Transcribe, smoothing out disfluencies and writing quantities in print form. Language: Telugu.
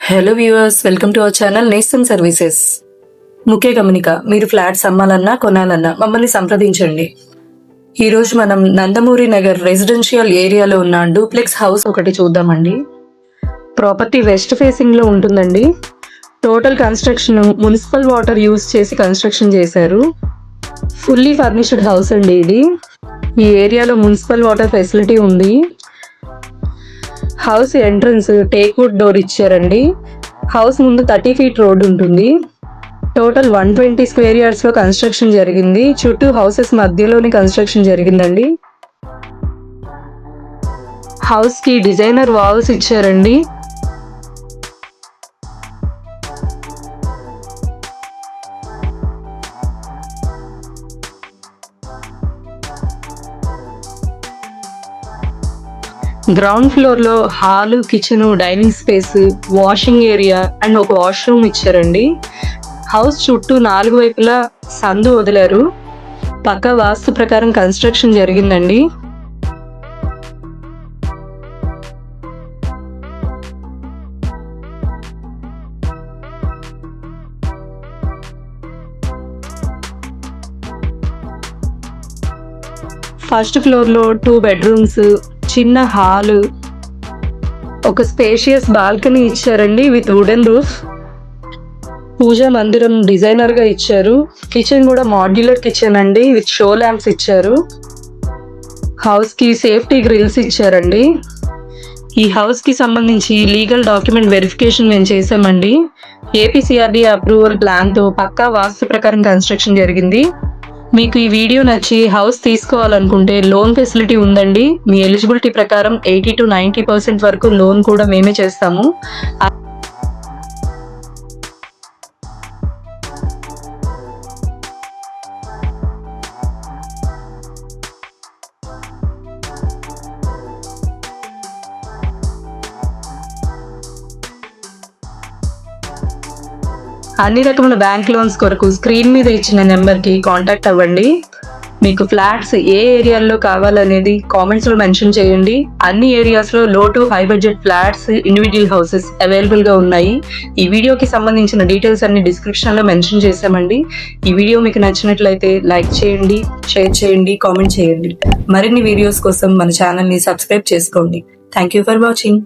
Hello viewers, welcome to our channel నేస్తం సర్వీసెస్. ముఖ్య గమనిక, మీరు ఫ్లాట్స్ అమ్మాలన్నా కొనాలన్నా మమ్మల్ని సంప్రదించండి. ఈరోజు మనం నందమూరి నగర్ రెసిడెన్షియల్ ఏరియాలో ఉన్న డూప్లెక్స్ హౌస్ ఒకటి చూద్దామండి. ప్రాపర్టీ వెస్ట్ ఫేసింగ్ లో ఉంటుందండి. Total construction municipal water use చేసి కన్స్ట్రక్షన్ చేశారు. ఫుల్లీ ఫర్నిష్డ్ హౌస్ అండి ఇది. ఈ ఏరియాలో మున్సిపల్ వాటర్ ఫెసిలిటీ ఉంది. House entrance teak wood door ఇచ్చారండి. హౌస్ ముందు 30 ఫీట్ రోడ్ ఉంటుంది. టోటల్ 120 స్క్వేర్ యార్డ్స్ లో కన్స్ట్రక్షన్ జరిగింది. చుట్టూ హౌసెస్ మధ్యలోనే కన్స్ట్రక్షన్ జరిగిందండి. హౌస్ కి డిజైనర్ వాల్స్ ఇచ్చారండి. గ్రౌండ్ ఫ్లోర్ లో hall, kitchen, dining space, washing area and ఒక వాష్రూమ్ ఇచ్చారండి. హౌస్ చుట్టూ 4 వైపులా సందు వదిలారు. పక్క వాస్తు ప్రకారం కన్స్ట్రక్షన్ జరిగిందండి. ఫస్ట్ ఫ్లోర్ లో 2 బెడ్రూమ్స్, చిన్న హాల్, ఒక స్పేషియస్ బాల్కనీ ఇచ్చారండి విత్ వుడెన్ రూఫ్. పూజా మందిరం డిజైనర్ గా ఇచ్చారు. కిచెన్ కూడా మాడ్యులర్ కిచెన్ అండి విత్ షో ల్యాంప్స్ ఇచ్చారు. హౌస్ కి సేఫ్టీ గ్రిల్స్ ఇచ్చారండి. ఈ హౌస్ కి సంబంధించి లీగల్ డాక్యుమెంట్ వెరిఫికేషన్ మేము చేసామండి. ఏపీసీఆర్డీ అప్రూవల్ ప్లాన్ తో పక్కా వాస్తు ప్రకారం కన్స్ట్రక్షన్ జరిగింది. మీకు ఈ వీడియో నచ్చి హౌస్ తీసుకోవాలనుకుంటే లోన్ ఫెసిలిటీ ఉందండి. మీ ఎలిజిబిలిటీ ప్రకారం 80 to 90% వరకు లోన్ కూడా మేమే చేస్తాము. అన్ని రకముల బ్యాంక్ లోన్స్ కొరకు స్క్రీన్ మీద ఇచ్చిన నెంబర్కి కాంటాక్ట్ అవ్వండి. మీకు ఫ్లాట్స్ ఏ ఏరియాల్లో కావాలనేది కామెంట్స్ లో మెన్షన్ చేయండి. అన్ని ఏరియాస్ లో లో to high budget flats, individual houses available గా ఉన్నాయి. ఈ వీడియోకి సంబంధించిన డీటెయిల్స్ అన్ని డిస్క్రిప్షన్ లో మెన్షన్ చేశామండి. ఈ వీడియో మీకు నచ్చినట్లయితే లైక్ చేయండి, షేర్ చేయండి, కామెంట్ చేయండి. మరిన్ని వీడియోస్ కోసం మన ఛానల్ ని సబ్స్క్రైబ్ చేసుకోండి. Thank you for watching.